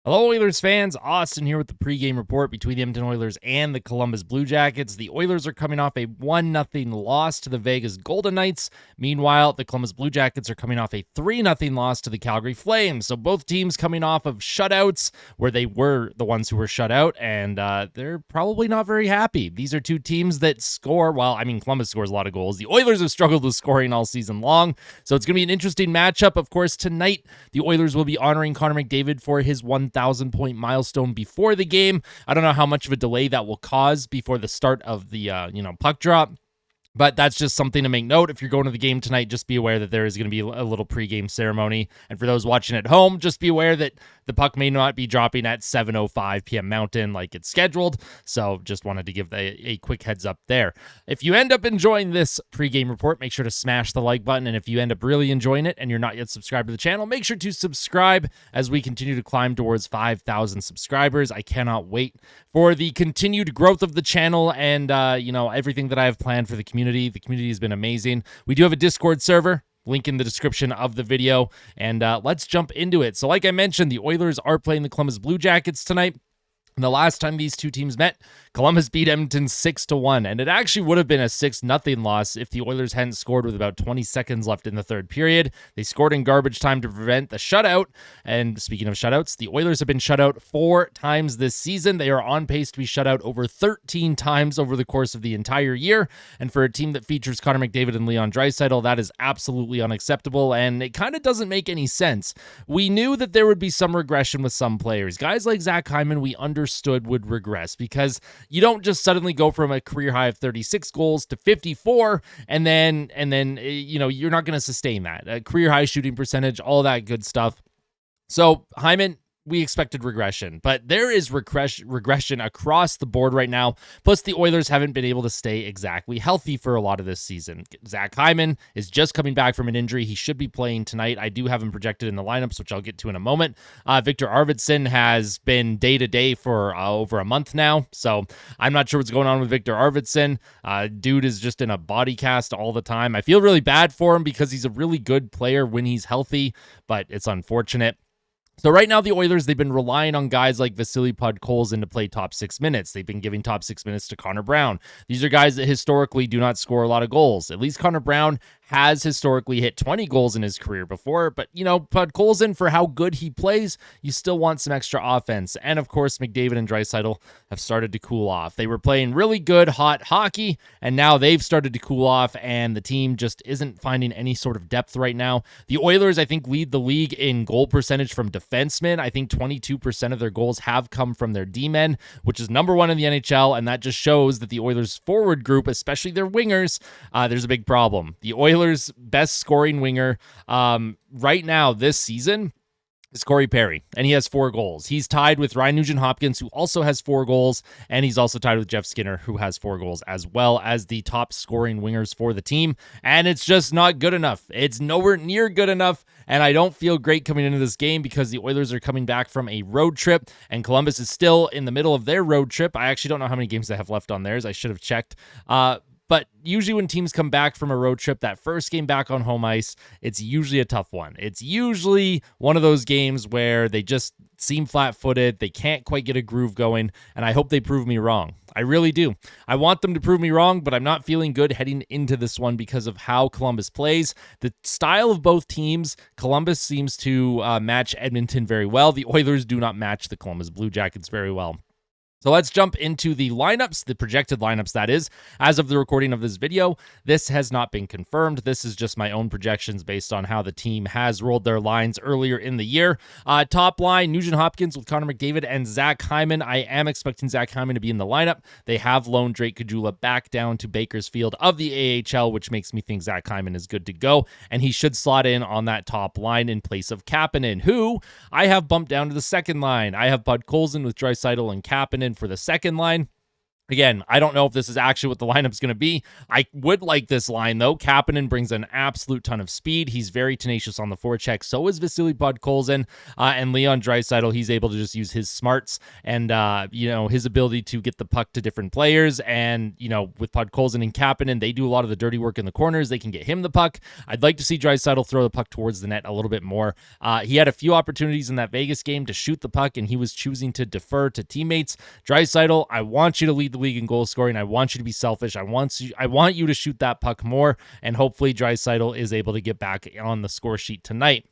Hello, Oilers fans. Austin here with the pregame report between the Edmonton Oilers and the Columbus Blue Jackets. The Oilers are coming off a 1-0 loss to the Vegas Golden Knights. Meanwhile, the Columbus Blue Jackets are coming off a 3-0 loss to the Calgary Flames. So both teams coming off of shutouts where they were the ones who were shut out, and they're probably not very happy. These are two teams that score. Well, I mean, Columbus scores a lot of goals. The Oilers have struggled with scoring all season long. So it's going to be an interesting matchup. Of course, tonight, the Oilers will be honoring Connor McDavid for his 1,000-point milestone before the game. I don't know how much of a delay that will cause before the start of the puck drop. But that's just something to make note. If you're going to the game tonight, just be aware that there is going to be a little pregame ceremony. And for those watching at home, just be aware that the puck may not be dropping at 7:05 p.m. Mountain like it's scheduled. So just wanted to give a quick heads up there. If you end up enjoying this pregame report, make sure to smash the like button. And if you end up really enjoying it and you're not yet subscribed to the channel, make sure to subscribe as we continue to climb towards 5,000 subscribers. I cannot wait for the continued growth of the channel and, everything that I have planned for the community. The community has been amazing. We do have a Discord server. Link in the description of the video. And let's jump into it. So like I mentioned, the Oilers are playing the Columbus Blue Jackets tonight. And the last time these two teams met, Columbus beat Edmonton 6-1, and it actually would have been a 6-0 loss if the Oilers hadn't scored with about 20 seconds left in the third period. They scored in garbage time to prevent the shutout, and speaking of shutouts, the Oilers have been shut out 4 times this season. They are on pace to be shut out over 13 times over the course of the entire year, and for a team that features Connor McDavid and Leon Draisaitl, that is absolutely unacceptable, and it kind of doesn't make any sense. We knew that there would be some regression with some players. Guys like Zach Hyman, we understood would regress because you don't just suddenly go from a career high of 36 goals to 54 and then you're not going to sustain that. A career high shooting percentage, all that good stuff. So Hyman, we expected regression, but there is regression across the board right now. Plus, the Oilers haven't been able to stay exactly healthy for a lot of this season. Zach Hyman is just coming back from an injury. He should be playing tonight. I do have him projected in the lineups, which I'll get to in a moment. Victor Arvidsson has been day-to-day for over a month now, so I'm not sure what's going on with Victor Arvidsson. Dude is just in a body cast all the time. I feel really bad for him because he's a really good player when he's healthy, but it's unfortunate. So right now, the Oilers, they've been relying on guys like Vasily Podkolzin to play top 6 minutes. They've been giving top 6 minutes to Connor Brown. These are guys that historically do not score a lot of goals. At least Connor Brown has historically hit 20 goals in his career before, but, Podkolzin, for how good he plays, you still want some extra offense. And, of course, McDavid and Draisaitl have started to cool off. They were playing really good, hot hockey, and now they've started to cool off, and the team just isn't finding any sort of depth right now. The Oilers, I think, lead the league in goal percentage from defensemen. I think 22% of their goals have come from their D-men, which is number 1 in the NHL, and that just shows that the Oilers' forward group, especially their wingers, there's a big problem. The Oilers' best scoring winger right now this season is Corey Perry, and he has 4 goals. He's tied with Ryan Nugent-Hopkins, who also has 4 goals, and he's also tied with Jeff Skinner, who has 4 goals, as well as the top scoring wingers for the team, and it's just not good enough. It's nowhere near good enough, and I don't feel great coming into this game because the Oilers are coming back from a road trip, and Columbus is still in the middle of their road trip. I actually don't know how many games they have left on theirs. I should have checked. But usually when teams come back from a road trip, that first game back on home ice, it's usually a tough one. It's usually one of those games where they just seem flat-footed. They can't quite get a groove going, and I hope they prove me wrong. I really do. I want them to prove me wrong, but I'm not feeling good heading into this one because of how Columbus plays. The style of both teams, Columbus seems to match Edmonton very well. The Oilers do not match the Columbus Blue Jackets very well. So let's jump into the lineups, the projected lineups, that is. As of the recording of this video, this has not been confirmed. This is just my own projections based on how the team has rolled their lines earlier in the year. Top line, Nugent-Hopkins with Connor McDavid and Zach Hyman. I am expecting Zach Hyman to be in the lineup. They have loaned Drake Caggiula back down to Bakersfield of the AHL, which makes me think Zach Hyman is good to go, and he should slot in on that top line in place of Kapanen, who I have bumped down to the second line. I have Podkolzin with Draisaitl and Kapanen for the second line. Again, I don't know if this is actually what the lineup's going to be. I would like this line, though. Kapanen brings an absolute ton of speed. He's very tenacious on the forecheck. So is Vasily Podkolzin. And Leon Draisaitl, he's able to just use his smarts and, his ability to get the puck to different players. And, with Podkolzin and Kapanen, they do a lot of the dirty work in the corners. They can get him the puck. I'd like to see Draisaitl throw the puck towards the net a little bit more. He had a few opportunities in that Vegas game to shoot the puck, and he was choosing to defer to teammates. Draisaitl, I want you to lead the league in goal scoring. I want you to be selfish. I want you to shoot that puck more, and hopefully Draisaitl is able to get back on the score sheet tonight.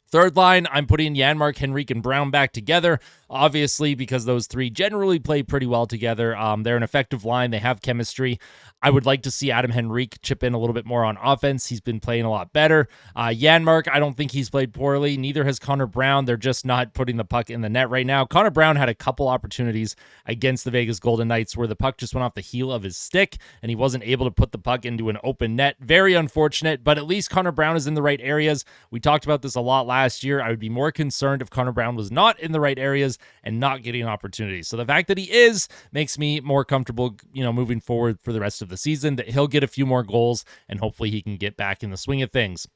Third line, I'm putting Janmark, Henrique, and Brown back together, obviously, because those three generally play pretty well together. They're an effective line. They have chemistry. I would like to see Adam Henrique chip in a little bit more on offense. He's been playing a lot better. Janmark, I don't think he's played poorly. Neither has Connor Brown. They're just not putting the puck in the net right now. Connor Brown had a couple opportunities against the Vegas Golden Knights where the puck just went off the heel of his stick, and he wasn't able to put the puck into an open net. Very unfortunate, but at least Connor Brown is in the right areas. We talked about this a lot last year. I would be more concerned if Connor Brown was not in the right areas and not getting opportunities. So the fact that he is makes me more comfortable, moving forward for the rest of the season, that he'll get a few more goals and hopefully he can get back in the swing of things.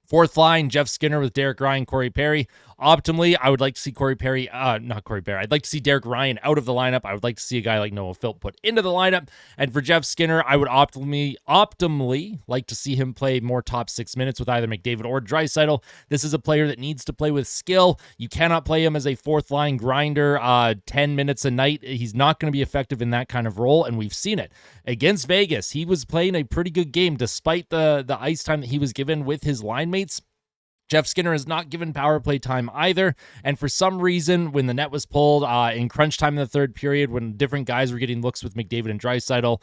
Fourth line, Jeff Skinner with Derek Ryan, Corey Perry. Optimally, I would like to see I'd like to see Derek Ryan out of the lineup. I would like to see a guy like Noah Philp put into the lineup. And for Jeff Skinner, I would optimally like to see him play more top 6 minutes with either McDavid or Draisaitl. This is a player that needs to play with skill. You cannot play him as a fourth line grinder 10 minutes a night. He's not going to be effective in that kind of role, and we've seen it. Against Vegas, he was playing a pretty good game despite the ice time that he was given with his line mates. Jeff Skinner is not given power play time either, and for some reason, when the net was pulled in crunch time in the third period, when different guys were getting looks with McDavid and Draisaitl,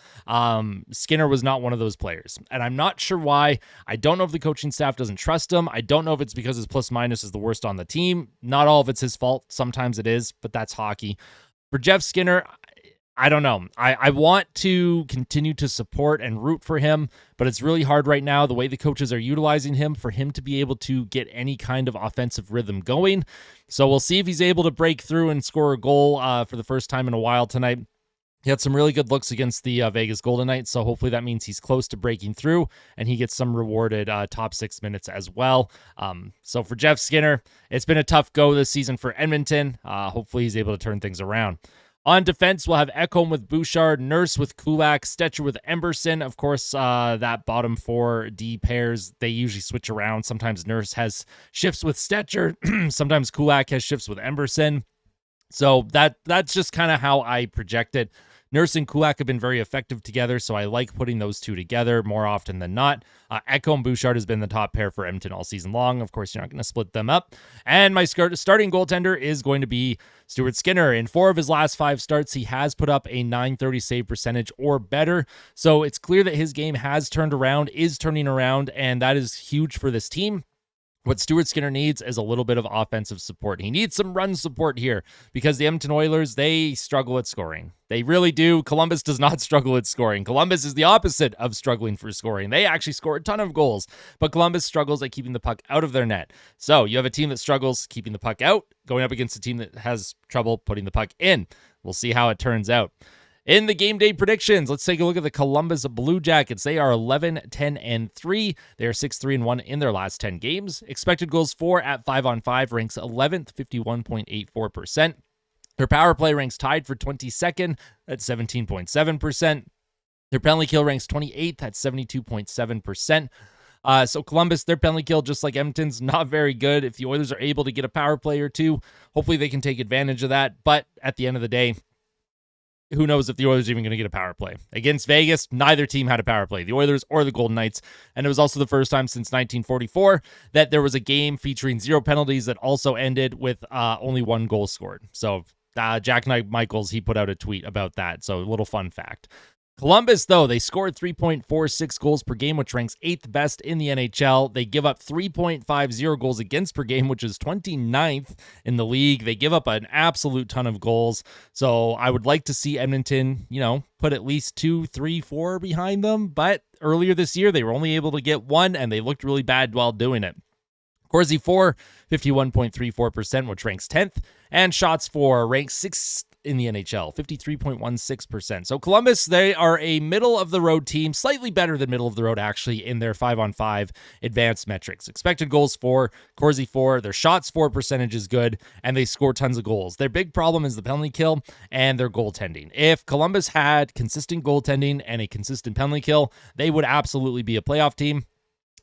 Skinner was not one of those players, and I'm not sure why. I don't know if the coaching staff doesn't trust him. I don't know if it's because his plus-minus is the worst on the team. Not all of it's his fault. Sometimes it is, but that's hockey. For Jeff Skinner, I don't know. I want to continue to support and root for him, but it's really hard right now, the way the coaches are utilizing him, for him to be able to get any kind of offensive rhythm going. So we'll see if he's able to break through and score a goal for the first time in a while tonight. He had some really good looks against the Vegas Golden Knights, so hopefully that means he's close to breaking through and he gets some rewarded top 6 minutes as well. So for Jeff Skinner, it's been a tough go this season for Edmonton. Hopefully he's able to turn things around. On defense, we'll have Ekholm with Bouchard, Nurse with Kulak, Stetcher with Emberson. Of course, that bottom 4 D pairs, they usually switch around. Sometimes Nurse has shifts with Stetcher. Sometimes Kulak has shifts with Emberson. So that's just kind of how I project it. Nurse and Kulak have been very effective together, so I like putting those two together more often than not. Ekholm Bouchard has been the top pair for Edmonton all season long. Of course, you're not going to split them up. And my starting goaltender is going to be Stuart Skinner. In 4 of his last 5 starts, he has put up a .930 save percentage or better. So it's clear that his game has turned around, is turning around, and that is huge for this team. What Stuart Skinner needs is a little bit of offensive support. He needs some run support here because the Edmonton Oilers, they struggle at scoring. They really do. Columbus does not struggle at scoring. Columbus is the opposite of struggling for scoring. They actually score a ton of goals, but Columbus struggles at keeping the puck out of their net. So you have a team that struggles keeping the puck out, going up against a team that has trouble putting the puck in. We'll see how it turns out. In the game day predictions, let's take a look at the Columbus Blue Jackets. They are 11-10-3. They are 6-3-1 in their last 10 games. Expected goals for at 5-on-5 ranks 11th, 51.84%. Their power play ranks tied for 22nd at 17.7%. Their penalty kill ranks 28th at 72.7%. So Columbus, their penalty kill, just like Edmonton's, not very good. If the Oilers are able to get a power play or two, hopefully they can take advantage of that. But at the end of the day, who knows if the Oilers are even going to get a power play. Against Vegas, neither team had a power play, the Oilers or the Golden Knights, and it was also the first time since 1944 that there was a game featuring 0 penalties that also ended with only 1 goal scored. So Jack Knight Michaels, he put out a tweet about that, so a little fun fact. Columbus, though, they scored 3.46 goals per game, which ranks 8th best in the NHL. They give up 3.50 goals against per game, which is 29th in the league. They give up an absolute ton of goals. So I would like to see Edmonton, put at least 2, 3, 4 behind them. But earlier this year, they were only able to get 1, and they looked really bad while doing it. Corsi for 51.34%, which ranks 10th, and shots for ranks 6th in the NHL, 53.16%. So Columbus, they are a middle-of-the-road team, slightly better than middle-of-the-road, actually, in their 5-on-5 advanced metrics. Expected goals for, Corsi for, their shots for percentage is good, and they score tons of goals. Their big problem is the penalty kill and their goaltending. If Columbus had consistent goaltending and a consistent penalty kill, they would absolutely be a playoff team.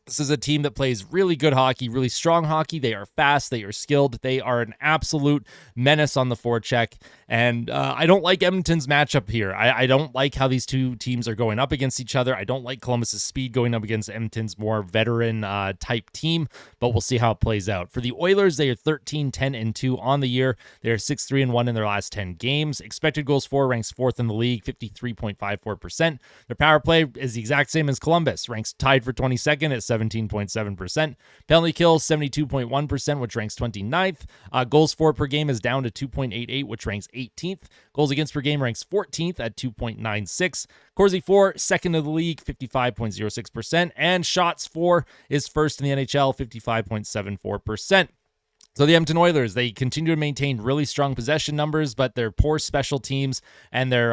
This is a team that plays really good hockey, really strong hockey. They are fast. They are skilled. They are an absolute menace on the forecheck. And I don't like Edmonton's matchup here. I don't like how these two teams are going up against each other. I don't like Columbus's speed going up against Edmonton's more veteran type team, but we'll see how it plays out. For the Oilers, they are 13-10-2 on the year. They are 6-3-1 in their last 10 games. Expected goals for ranks 4th in the league, 53.54%. Their power play is the exact same as Columbus, ranks tied for 22nd at 17.7%. Penalty kills, 72.1%, which ranks 29th. Goals for per game is down to 2.88, which ranks 18th. Goals against per game ranks 14th at 2.96. Corsi for, second in the league, 55.06%. And shots for is first in the NHL, 55.74%. So the Edmonton Oilers, they continue to maintain really strong possession numbers, but their poor special teams and their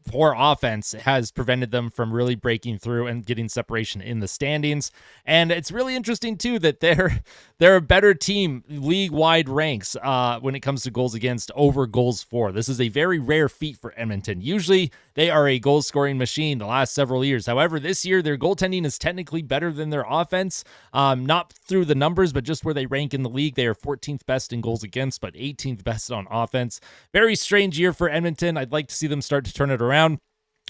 poor offense has prevented them from really breaking through and getting separation in the standings. And it's really interesting, too, that they're a better team league-wide ranks when it comes to goals against over goals for. This is a very rare feat for Edmonton. Usually, they are a goal-scoring machine the last several years. However, this year, their goaltending is technically better than their offense, not through the numbers, but just where they rank in the league. They are 14th best in goals against, but 18th best on offense. Very strange year for Edmonton. I'd like to see them start to turn it around.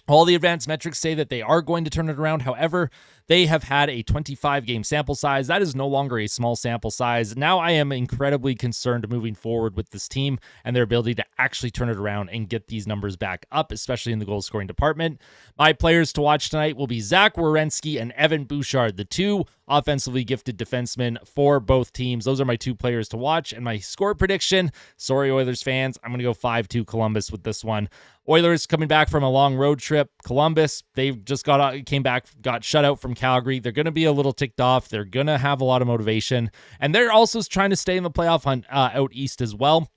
All the advanced metrics say that they are going to turn it around. However, they have had a 25-game sample size. That is no longer a small sample size. Now I am incredibly concerned moving forward with this team and their ability to actually turn it around and get these numbers back up, especially in the goal-scoring department. My players to watch tonight will be Zach Werenski and Evan Bouchard, the two offensively gifted defensemen for both teams. Those are my two players to watch. And my score prediction, sorry Oilers fans, I'm going to go 5-2 Columbus with this one. Oilers coming back from a long road trip. Columbus, they just came back, got shut out from Calgary. They're going to be a little ticked off. They're going to have a lot of motivation. And they're also trying to stay in the playoff hunt out east as well.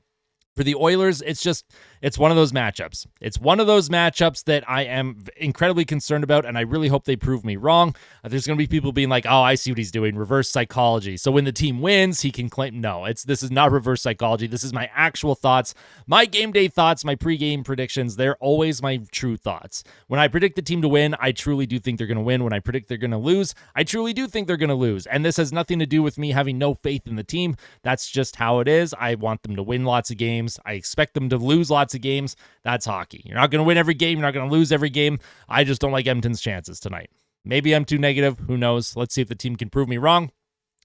For the Oilers, it's one of those matchups. It's one of those matchups that I am incredibly concerned about, and I really hope they prove me wrong. There's going to be people being like, oh, I see what he's doing, reverse psychology. So when the team wins, he can claim, no, this is not reverse psychology. This is my actual thoughts, my game day thoughts, my pregame predictions. They're always my true thoughts. When I predict the team to win, I truly do think they're going to win. When I predict they're going to lose, I truly do think they're going to lose. And this has nothing to do with me having no faith in the team. That's just how it is. I want them to win lots of games. I expect them to lose lots of games. That's hockey. You're not going to win every game. You're not going to lose every game. I just don't like Edmonton's chances tonight. Maybe I'm too negative. Who knows? Let's see if the team can prove me wrong.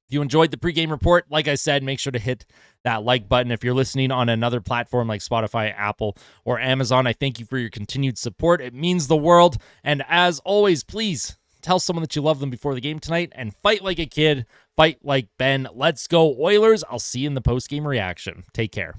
If you enjoyed the pregame report, like I said, make sure to hit that like button. If you're listening on another platform like Spotify, Apple, or Amazon, I thank you for your continued support. It means the world. And as always, please tell someone that you love them before the game tonight and fight like a kid. Fight like Ben. Let's go Oilers. I'll see you in the postgame reaction. Take care.